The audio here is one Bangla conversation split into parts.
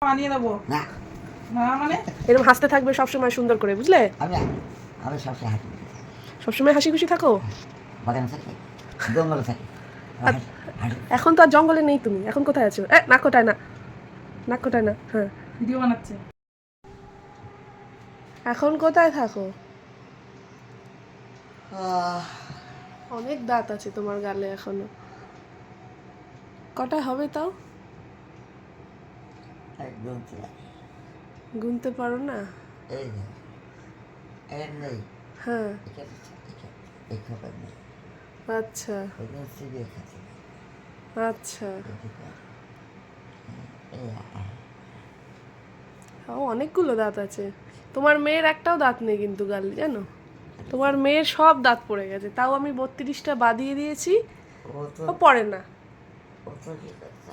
বানিয়ে দেবো না না মানে এরকম হাসতে থাকবে সবসময় সুন্দর করে, বুঝলে? আমি আমি সবসময় হাঁটি সবসময় হাসি খুশি থাকো। বাগানে থাকি, জঙ্গলে থাকি, আর এখন তো আর জঙ্গলে নেই তুমি, এখন কোথায় আছো? নাক কোটায় না, নাক কোটায় না। হ্যাঁ, ভিডিও বানাচ্ছে। এখন কোথায় থাকো? অনেক দাঁত আছে তোমার গালে এখনো। কটা হবে তাও? একদম গুনতে পারো না? এই যে এর নেই, হ্যাঁ, এই খবর নেই, আচ্ছা ওইদিন সিবিএ খাচ্ছে আচ্ছা। এই অনেকগুলো দাঁত আছে। তোমার মেয়ের একটাও দাঁত নেই কিন্তু গালে, জানো? তোমার মেয়ের সব দাঁত পড়ে গেছে, তাও আমি 32টা বাদিয়ে দিয়েছি, ও তো ও পড়ে না। ও তো কি করছে,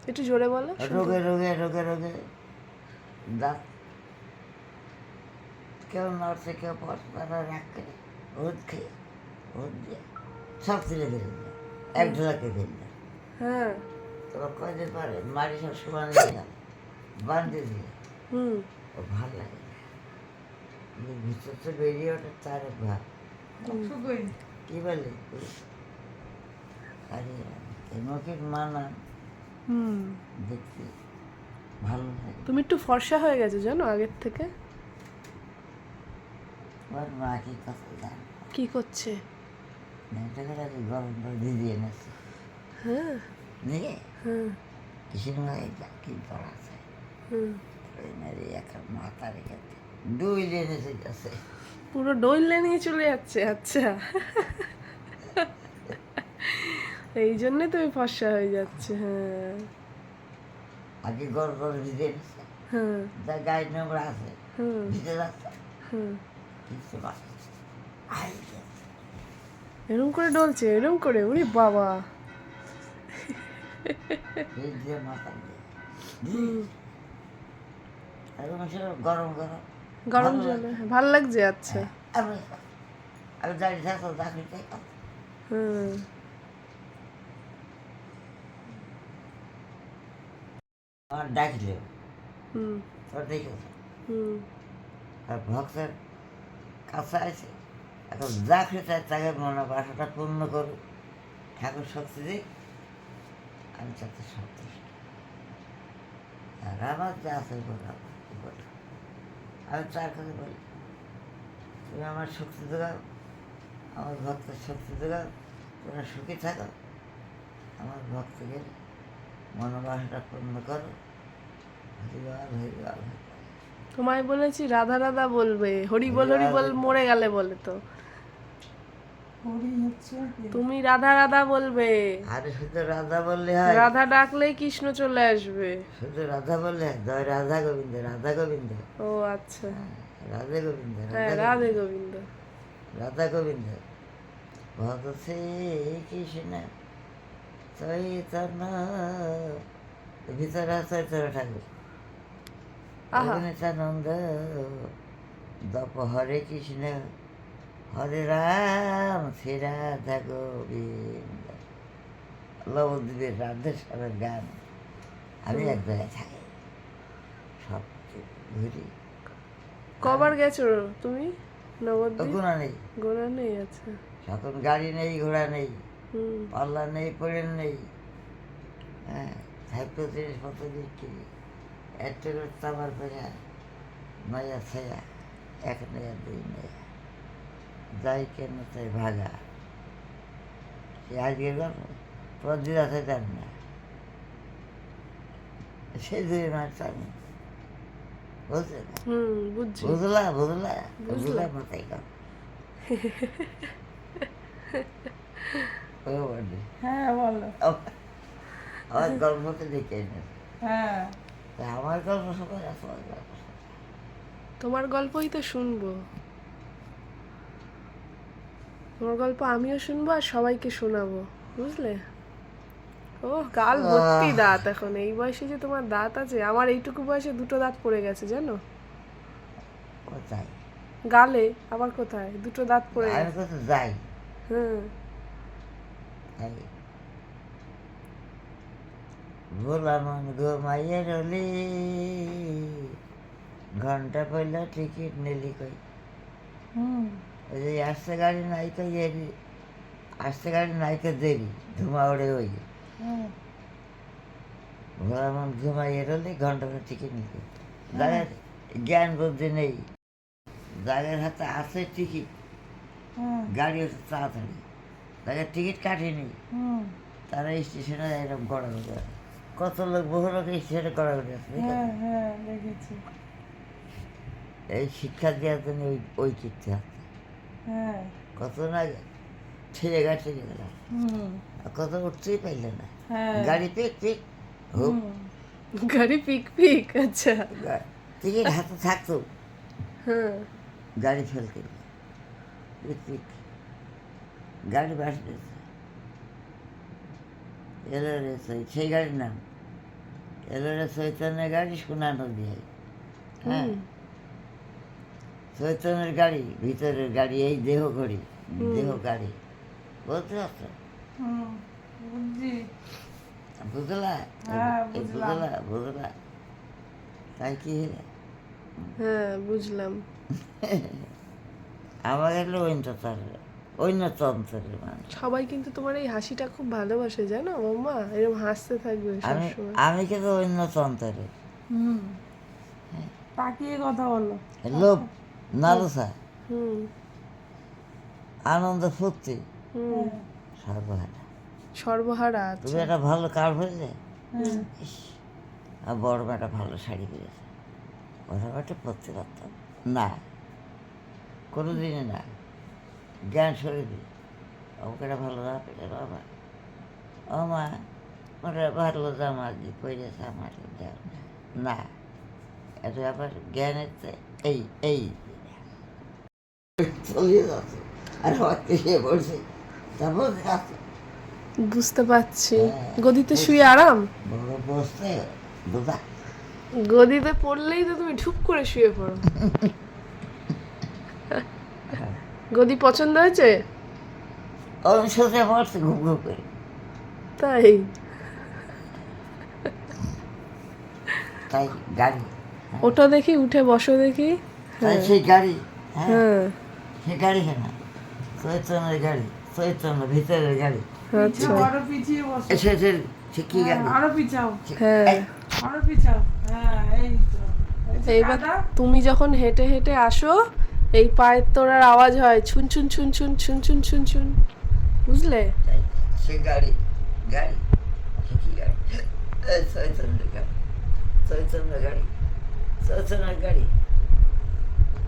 একটু জোরে বলো। রোগে রোগে রোগে রোগে দাঁত কেউ নড়ছে, কেউ পড়াশোনা রাগ করে ওষুধ খেয়ে ওষুধ দিয়ে সব তুলে দিলেন, এক ঢোলাকে দিলেন। হ্যাঁ, তোরা কয়দিন পারে মারি সব সমান বান্ধে দিয়ে ও ভাল লাগে না, ভিতর তো বেরিয়ে ওঠে তার ভাব কি বলে আরে মুখের মানা দেখতে ভালো লাগে। তুমি একটু ফর্সা হয়ে গেছো জানো আগের থেকে। ওর মা কি কথা জান কি করছে? গরম করে দিয়ে এনেছে, হ্যাঁ নিয়ে হ্যাঁ কিসের মাথায় কি পড়াছে হুম। মেরে একটা মাথা রেখে দুই এনেছে গেছে। পুরো ডইলে নিয়ে চলে যাচ্ছে। আচ্ছা, এই জন্যে তুমি ফর্সা হয়ে যাচ্ছে। হ্যাঁ আগে গরম করে ভিজে এনেছে, হ্যাঁ যা গায়ে নোংরা আছে হুম ভিজে যাচ্ছে হুম। কিছু এরম করে ডলছে, এরম করে? ওরে বাবা! দিয়ে মাথা দিয়ে গরম গরম গরম জলে ভাল লাগছে। আচ্ছা আমি আমি দাঁড়িয়ে থাকো চাকরি চাইতাম, হুম। আমার ডাকলেও হুম তোর দেখেছে হুম আর ভক্তের কাছে আছে, এখন যা খেতে তাকে মনে বাসাটা পূর্ণ করুক, ঠাকুর শক্তি দিই, আমি তাতে সন্তুষ্ট। আর আমার যা আছে বলো, আমি তার কাছে বলি তুমি আমার শক্তি যোগাও, আমার ভক্তের শক্তি যোগাও, তোমরা সুখী থাকো, আমার ভক্তকে মনোবাসটা পূর্ণ করো, হরিবাল হরিবাল। তোমায় বলেছি রাধা রাধা বলবে, হরি বল হরি বল মরে গেলে বলে তো। তুমি রাধা রাধা বলবে, আরে শুধু রাধা বললে হয়? রাধা ডাকলেই কৃষ্ণ চলে আসবে। শুধু রাধা বললে হয়? জয় রাধা গোবিন্দ, রাধা গোবিন্দ, ও আচ্ছা, রাধে গোবিন্দ, হ্যাঁ রাধে গোবিন্দ। রাধা গোবিন্দ। ভগত শ্রী কৃষ্ণ চৈতন্য, ভিতরে আছে চৈতন্য ঠাকুর, আহা, নিত্যানন্দ, দপ হরে কৃষ্ণ হরে রাম শ্রী রাধা গোবিন্দ, লবদ্বীপের রাধেশ্বরের গান। আমি এক জায়গায় থাকি, সব ঘুরি। কবার গেছো তুমি নবদ্বীপ? গোনা নেই, গোনা নেই। আচ্ছা এখন গাড়ি নেই, ঘোড়া নেই, হুম পাল্লা নেই, পড়েন নেই, হ্যাঁ থাকতো জিনিসপত্র বিক্রি, একটা করে তামার পেড়া নয়া ছায়া, এক নয়া দুই নয়া, যাই কেন তাই ভাগা। সে আজকের গল্প তোমার দিদা আছে জান না, সে দুই মাস আমি বুঝলে না, বুঝছি। বুঝলা বুঝলা বুঝলা মাথায় কম হ্যাঁ বলো। আমার গল্পতে দেখে এনেছে, হ্যাঁ তা আমার গল্প সবাই তোমার গল্প তোমার গল্পই তো শুনবো, তোমার গল্প আমিও শুনবো আর সবাইকে শোনাবো, বুঝলে? ও গাল ভর্তি দাঁত, এখন এই বয়সে যে তোমার দাঁত আছে! আমার এইটুকু বয়সে 2টো দাঁত পড়ে গেছে জানো, কোথায় গালে। আবার কোথায়? 2টো দাঁত পড়ে আমি গেছে। কোথাও যাই হ্যাঁ তাই ভোলা মন ঘুমাইয়ে রলি, ঘন্টা পড়ল টিকিট নিলি কই। হুম ওই যে আসছে গাড়ি নাই তো এরি, আসছে গাড়ি নাই তো দেরি, ধুমা ওড়ে ওই হুম ভোলা মন ঘুমাইয়ে রলি, ঘন্টা পর টিকিট নিলি। যাদের জ্ঞান বুদ্ধি নেই, যাদের হাতে আছে টিকিট, হুম গাড়ি হচ্ছে তাড়াতাড়ি, যাদের টিকিট কাটেনি হুম তারা স্টেশনে এরকম গড়াগড়ি করে। কত লোক, বহু লোক স্টেশনে গড়াগড়ি আছে হ্যাঁ হ্যাঁ দেখেছি। এই শিক্ষা দেওয়ার জন্য ওই কীর্তি আছে। হ্যাঁ কত না ছেড়ে গেল, হুম আর কত উঠতেই পারলে না। হ্যাঁ গাড়ি পিক পিক হুপ, হুম গাড়ি পিক পিক, আচ্ছা। টিকিট হাতে থাকতো, হ্যাঁ গাড়ি ফেল করল, পিক পিক গাড়ি বাসবে। এলো রে সেই গাড়ির নাম এলো রে চৈতন্যের গাড়ি, সোনা নদী। হ্যাঁ, হুম, চৈতন্যের গাড়ি, ভিতরের গাড়ি, এই দেহ ঘড়ি, দেহ গাড়ি, বলতে পারছো? হুম বুঝছি। বুঝলা? হ্যাঁ, এই বুঝলাম। বুঝলা তাই কি হলে হ্যাঁ বুঝলাম। আমার হলো অন্যতন্ত্রের মানুষ। সবাই কিন্তু তোমার এই হাসিটা খুব ভালোবাসে, জানো মাম্মা, এরকম হাসতে থাকবে আমি সবসময়। আমি কিন্তু অন্যতন্ত্রের হুম তাকিয়ে কথা বলো। লোভ, লালসা, হুম আনন্দ, ফুর্তি, হুম, সর্বহারা। সর্বহারা, তুমি আচ্ছা। একটা ভালো কার হইলে, হ্যাঁ আর বড় একটা ভালো শাড়ি পেয়েছে, ওরা একটা পরতে পারতাম না, কোনো দিনই না। জ্ঞান সরিয়ে আমাকে একটা ভালো জামা পেলে, বাবা ও মা ওরা ভালো জামা দিয়ে পরেছে, আমার দেওয়া না। এটা আবার জ্ঞানের এই এই চলিয়ে যাচ্ছে, আর আমার পিছিয়ে পড়ছে, তা বলতে আছে বুঝতে পারছি। হ্যাঁ। গদিতে শুয়ে আরাম, বড় বসতে বোঝা। গদিতে পড়লেই তো তুমি ঢুপ করে শুয়ে পড়ো। গদি পছন্দ হয়েছে? ওরম সোজা পড়ছে ঘুম ঘুম করে। তাই? তাই গাড়ি, ওটা দেখি, উঠে বসো দেখি। তাই সেই গাড়ি, হ্যাঁ হ্যাঁ সেই গাড়ি কেন, চৈতন্যের গাড়ি, চৈতন্য ভিতরের গাড়ি, আচ্ছা, আরো পিছিয়ে বসো। সে কি গাড়ি, আরো পিছাও, হ্যাঁ। এই, আরো পিছাও। হ্যাঁ এই তো। এই যে এইবার কাদা। তুমি যখন হেঁটে হেঁটে আসো, এই পায়ের তোড়ার আওয়াজ হয়, ছুন ছুন ছুন ছুন ছুন ছুন ছুন ছুন, বুঝলে? তাই সে গাড়ি, গাড়ি সে কি গাড়ি, এই চৈতন্যের গাড়ি, চৈতন্যের গাড়ি, চৈতন্যের গাড়ি।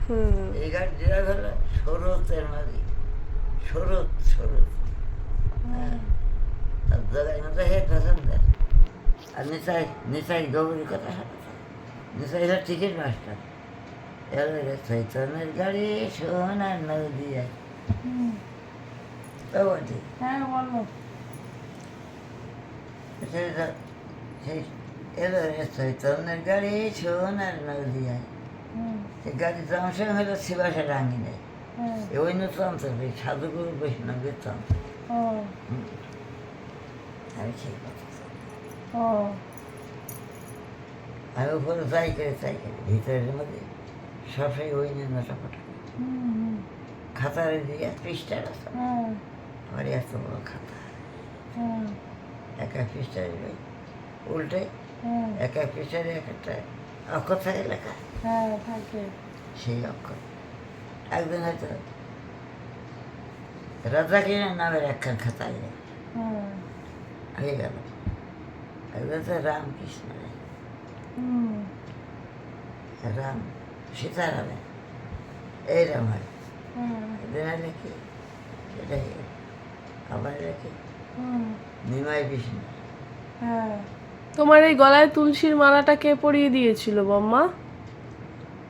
হুম, এই গাড়ি ড্রাইভার হলো শরতের মাঝি, শরৎ, হ্যাঁ, আর জায়গায় মতো হে প্যাসেঞ্জার, আর নিচাই গৌরীর কথা শোনাচ্ছে, নিচাই হলো টিকিট মাস্টার। এলো রে চৈতন্যের গাড়ি, সোনার নদী যায়, হুম, তো বলছি হ্যাঁ বলো। সেই এলো রে চৈতন্যের গাড়ি, সোনার নদী যায়। হুম, সে গাড়ি জংশন হলো শিবাসে রাঙি নেয়, হ্যাঁ ওই তন্ত্র, এই সাধুগুরু বৈষ্ণবের তন্ত্র। ও আমি সেই কথা ও আমি উপরে চাই করে ভিতরের মধ্যে সবসময় ওই নিয়ে নটাফটা হুম খাতার দিকে পৃষ্ঠার আছে, হ্যাঁ আমার এত বড় খাতা, হ্যাঁ এক এক পৃষ্ঠার উল্টে, হ্যাঁ এক এক পৃষ্ঠারে এক একটা অক্ষর থাকে লেখা, হ্যাঁ থাকে। সেই অক্ষর একদিন হয়তো রাজাকিনের নামের একখান খাতা হ্যাঁ হয়ে গেল, একদিন তো রামকৃষ্ণ হুম রাম সীতারামে এইরকম হয়, হ্যাঁ একদিন লেখি সেটা হয়ে গেল, আবার লেখি হুম নিমাই বিষ্ণু। হ্যাঁ তোমার এই গলায় তুলসীর মালাটা কে পরিয়ে দিয়েছিল বম্মা?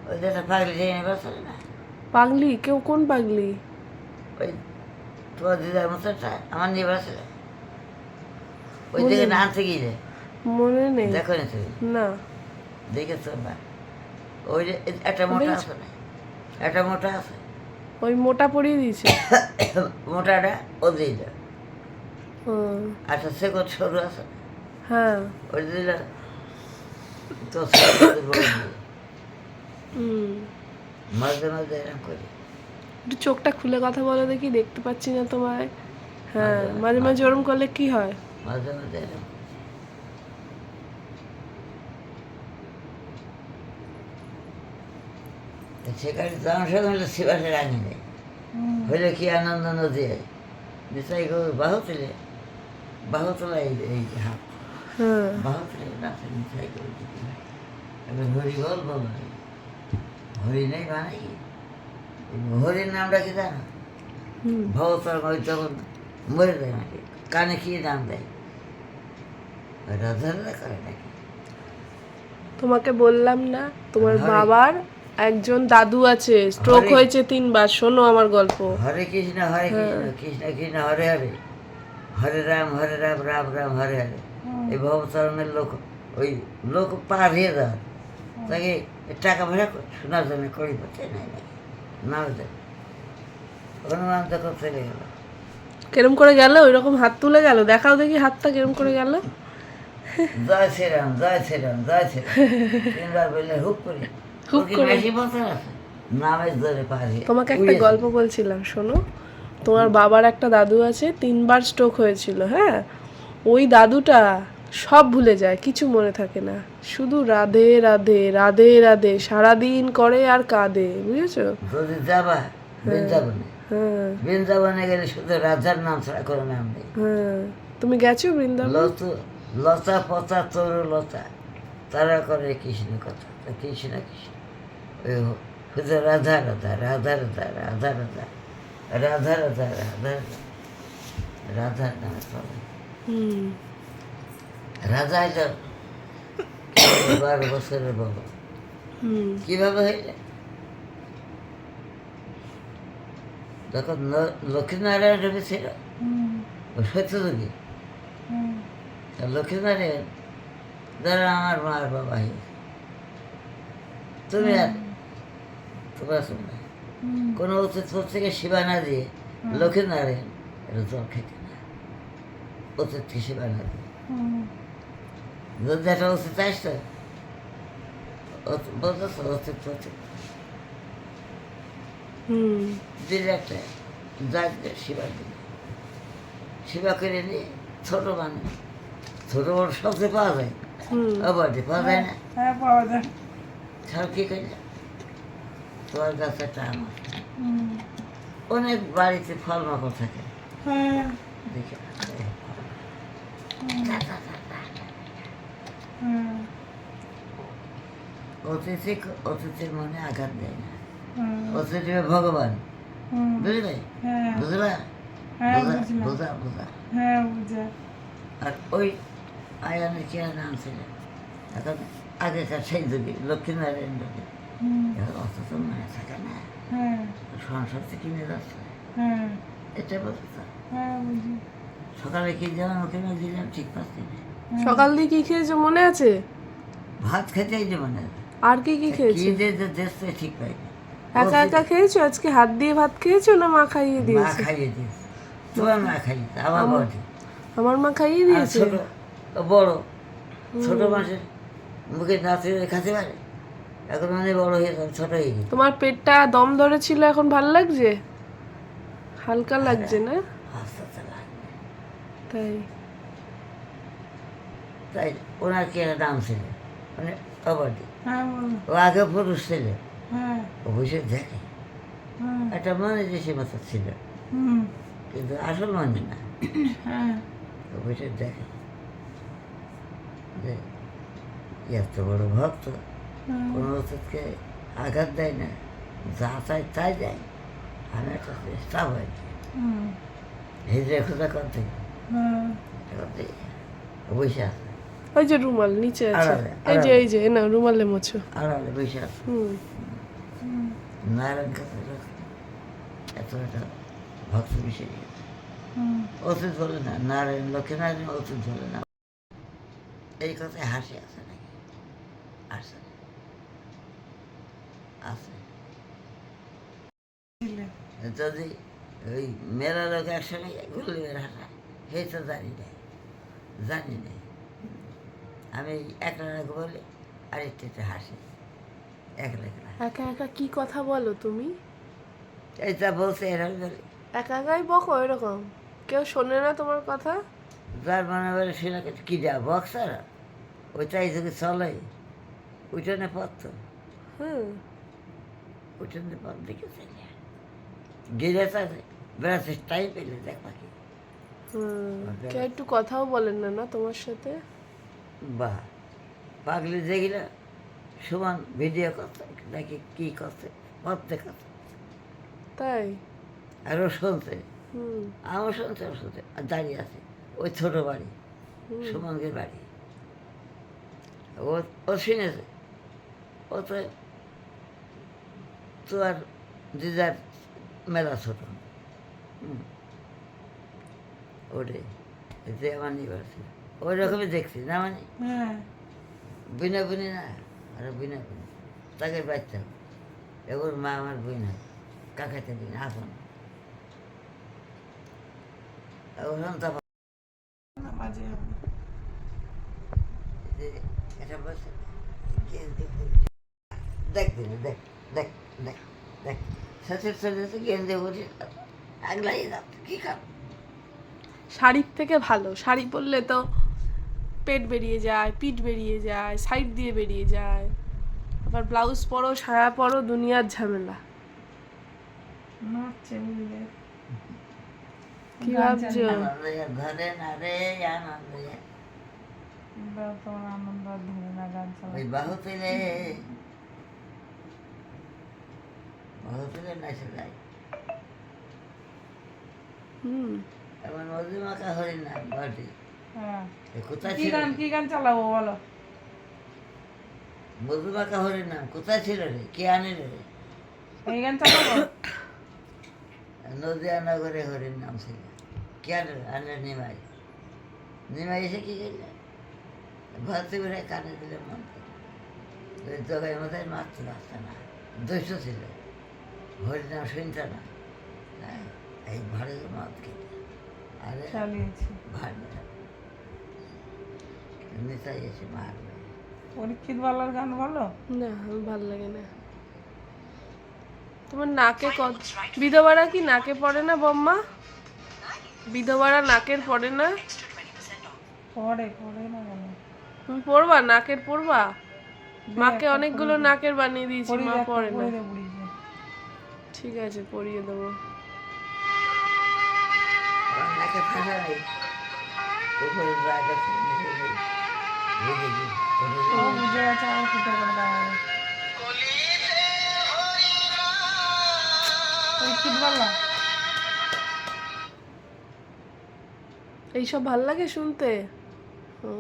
ওই যেটা পাগলি জেনে বসে না, পাগলি? কেউ? কোন পাগলি? ওই তোমার দিদার মতোটা আমার নিয়ে বসে, ওই দিকে না আনতে গিয়ে মনে নেই। দেখো না তুমি, না। দেখেছো না? ওই যে একটা মোটা আছে না, একটা মোটা আছে, ওই মোটা পরিয়ে দিয়েছে। মোটাটা ও দিয়ে দেয়, ও, আচ্ছা সে কত সরু আছে না, হ্যাঁ। ওই দিল তো সাথে বলে দিল। হুম। মাঝে মাঝে এরকম করি। একটু চোখটা খুলে কথা বলো দেখি, দেখতে পাচ্ছি না তোমায়। হ্যাঁ, মাঝে মাঝে মাঝে ওরম করলে কি হয়? মাঝে মাঝে এরকম করি। সেখানে যাওয়ার সঙ্গে হলে শিবাসের আঙি নেই হইলে কি আনন্দ নদী নিশ্চয়ই বাহু তুলে বাহু তোলা এই হাত হ্যাঁ। বাহু তুলে নাচে নিশ্চয়ই করে দিতে হয়। এবার হরি বল বল হরি নেই মানে কি হরির নামটা কি জানো? হুম। ভবতার ওই তখন মরে দেয় নাকি কানে কি নাম দেয় রাধারা করে নাকি তোমাকে বললাম না তোমার হরে। বাবার একজন দাদু আছে, স্ট্রোক হরে। হয়েছে 3 বার। শোনো আমার গল্প। হরে কৃষ্ণ কৃষ্ণ কৃষ্ণ হরে হরে হরে রাম রাম রাম হরে হরে। এই ভবতারণের লোক ওই লোক পার হয়ে যাওয়ার তাকে টাকা পয়সা শোনার জন্য করি করতে নাই নাকি নাও দেয় অনুমান তখন চলে গেল কেরম করে গেল? ওইরকম হাত তুলে গেল? দেখাও দেখি হাতটা কেরম করে গেল। জয় শ্রীরাম জয় শ্রীরাম জয় শ্রীরাম 3 বার বললে হুক করি হুক ওর কি করে। বেশি বছর আছে নামের ধরে পার হয়ে তোমাকে একটা উড়িয়ে গল্প বলছিলাম, শোনো। তোমার বাবার একটা দাদু আছে, 3 বার স্ট্রোক হয়েছিল। হ্যাঁ, ওই দাদুটা সব ভুলে যায়, কিছু মনে থাকে না, শুধু রাধে রাধে রাধে রাধে সারাদিন করে আর কাঁদে, বুঝেছো? যদি যাবা বৃন্দাবনে হ্যাঁ। বৃন্দাবনে গেলে শুধু রাধার নাম ছাড়া কোনো নাম নেই হ্যাঁ, তুমি গেছো বৃন্দাবন? লতা পতা তরু লতা তারা করে কৃষ্ণ কথা কৃষ্ণ কৃষ্ণ ওই শুধু রাধা রাধা রাধা রাধা রাধা রাধা রাধা রাধা রাধা রাধার নামে চলে হুম। রাধা হইল 12 বছরের বাবা হুম। কিভাবে হইলে যখন লক্ষ্মীনারায়ণ রবি ছিল ও সত্যযুগী লক্ষ্মীনারায়ণ যারা আমার মা আর বাবা হয়েছে তুমি আর তোমরা শুনবে কোনো অতীত থেকে সেবা না দিয়ে লক্ষ্মীনারায়ণ এটা জল খেতে না অতীতকে সেবা না দিয়ে যদি একটা অতীত আসতো বলতো অতীত অতীত হুম। দিলে একটা যাক সেবা দিলে সেবা করে নিয়ে ছোটো মানুষ ছোটো বড় সবচেয়ে পাওয়া যায় হুম। অবাধে পাওয়া যায় না হ্যাঁ পাওয়া যায় ছাড় কী করলে তোমার কাছে একটা আম আছে। অনেক বাড়িতে ফল মাকড় থাকে হ্যাঁ দেখে অতিথি অতিথির মনে আঘাত দেয় না অতিথি ভগবান বুঝলে হ্যাঁ বুঝলা হ্যাঁ বোঝা বুঝলাম বোঝা বোঝা হ্যাঁ বুঝা আর ওই আয়ানের কি আর নাম ছিল এখন আগেকার সেই যুগে লক্ষ্মীনারায়ণ যুগে এখন অত তো মনে থাকে না হ্যাঁ সংসার থেকে কিনে যাচ্ছে হ্যাঁ এটা বলতে তো হ্যাঁ বুঝি সকালে কি যেমন ওকে আমি দিলাম ঠিক পাচ্ছি না সকাল দিয়ে কি খেয়েছো মনে আছে? ভাত খেতেই যে মানে আর কি কি কি খেয়েছো? যে দেখতে ঠিক পাই না একা একা খেয়েছো? আজকে হাত দিয়ে ভাত খেয়েছো না মা খাইয়ে মা দিয়েছে? খাইয়ে দিয়েছে তোমার মা খাইয়েছে আমার বডি আমার মা খাইয়ে আর দিয়েছে। ছোট বড় ছোট মাছের মুখে নাচে খাতে পারে এখন মানে বড় হয়ে যাবে ছোট হয়ে গেছে তোমার পেটটা দম ধরেছিল, এখন ভাল লাগছে? হালকা লাগছে না? আস্তে আস্তে লাগবে তাই? তাই ওনার কি একটা নাম ছিল মানে অবডি হ্যাঁ বলো ও আগে পুরুষ ছিল হ্যাঁ অবশ্যই দেখে হ্যাঁ একটা মনে যে সে মতো ছিল কিন্তু আসল মনে না হ্যাঁ অবশ্যই দেখে যে এত বড় ভক্ত কোনো ওষুধকে আঘাত দেয় না যা চাই তাই দেয় আমি একটা চেষ্টা হয় হিজড়ে খোঁজা করতে করতে বসে আছে ওই যে রুমাল নিচে আছে, আড়ালে, এই যে না রুমালে মোছো। আড়ালে বসে আছে হুম। নারায়ণ কাছে এত একটা ভক্ত মিশে গেছে ওষুধ বলে না নারায়ণ লক্ষ্মীনারায়ণ ওষুধ বলে না এই কথায় হাসি আছে নাকি আছে আছে যদি ওই মেলা লোক একসঙ্গে ঘুরলে হাসা সেই তো জানি না আমি একটা বলি আর একটু হাসি একলা একলা একা একা কি কথা বলো তুমি? এইটা বলছে এরা বলি একা একাই বকো এরকম? কেউ শোনে না তোমার কথা? যার মনে বলে শুনে কি যা বক্সার ওইটাই যদি চলে উঠোনে পথ তো হুম। উঠোনে পথ দেখেছে গিরেছে বেড়াচ্ছে টাই পেলে দেখ পাখি কেউ একটু কথাও বলেন না না তোমার সাথে? বাহ পাগলি যেগুলো সমান ভিডিও করছে দেখি কী করছে পথ দেখাচ্ছে তাই? আর ও শুনছে হুম। আমার শুনছে ওর শুনছে আর দাঁড়িয়ে আছে ওই ছোট বাড়ি সুমনগের বাড়ি ও ও শুনেছে ও তো তো আর দিদার মেলা ছোট ওরে যে আমার নিবার ছিল ওই রকমই দেখছি না মানে হ্যাঁ বিনা বুনি না আর বিনা বুনি তাকে বাচ্চা এবার মা আমার বই না কাকাতে দিন আপন ওরকম তো মাঝে হবে। এটা বলছে দেখ দিন দেখ দেখ দেখ দেখ শ্বশুর চলেছে গেন্দে বসে আগলাই দাও কী খাব শাড়ির থেকে ভালো, শাড়ি পরলে তো পেট বেরিয়ে যায়, পিঠ বেরিয়ে যায়, সাইড দিয়ে বেরিয়ে যায়, আবার ব্লাউজ পরো, সায়া পরো, দুনিয়ার ঝামেলা। নাচছে বুঝলে কি ভাবছো? ধরে না রে আনন্দ তোমার আনন্দ আর ধরে না গান ওই চালা বাহু তুলে নাচে যায় হুম। এমন মধু মাখা হরি না বাটি হ্যাঁ কোথায় কি ছিল গান কি গান চালাবো বলো? মধু মাখা হরি না কোথায় ছিল রে কে আনিল রে এই গান চালাবো? নদিয়া নগরে হরির নাম ছিল কে আনল আনলে নিমাই নিমাই এসে কি করলে ভর্তি করে কানে দিলে মন্ত্র ওই জগায় মধ্যে মারতে পারছে না দুষ্ট ছিল হরির নাম শুনতে না হ্যাঁ এই ভাড়ে মদ খেতে আরে চালিয়েছি ভাড়টা নেতাই এসে মারবে পরীক্ষিত বালার গান বলো? না আমার ভাল লাগে না। তোমার নাকে বিধবারা কি নাকে পড়ে না বম্মা? বিধবারা নাকের পড়ে না? পরে পরে না কেন তুমি পড়বা, নাকের পড়বা? মাকে অনেকগুলো নাকের বানিয়ে দিয়েছি, মা পড়ে না। ঠিক আছে পরিয়ে দেবো। নাকে ফাঁসা নেই উপরে জায়গা বুঝে গেছে আমার ফুটে করে দেওয়া পরীক্ষিত বালা এইসব ভাল লাগে শুনতে? ও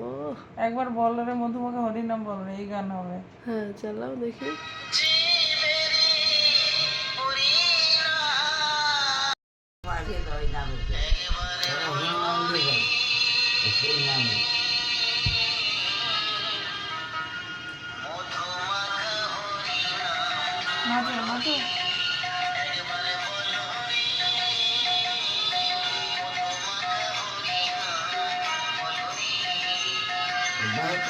একবার বলো রে মধুমাখা হরির নাম বলো রে এই গান হবে। হ্যাঁ চালাও দেখি। ওই নামে সেই নামে নাচো নাচো बहुत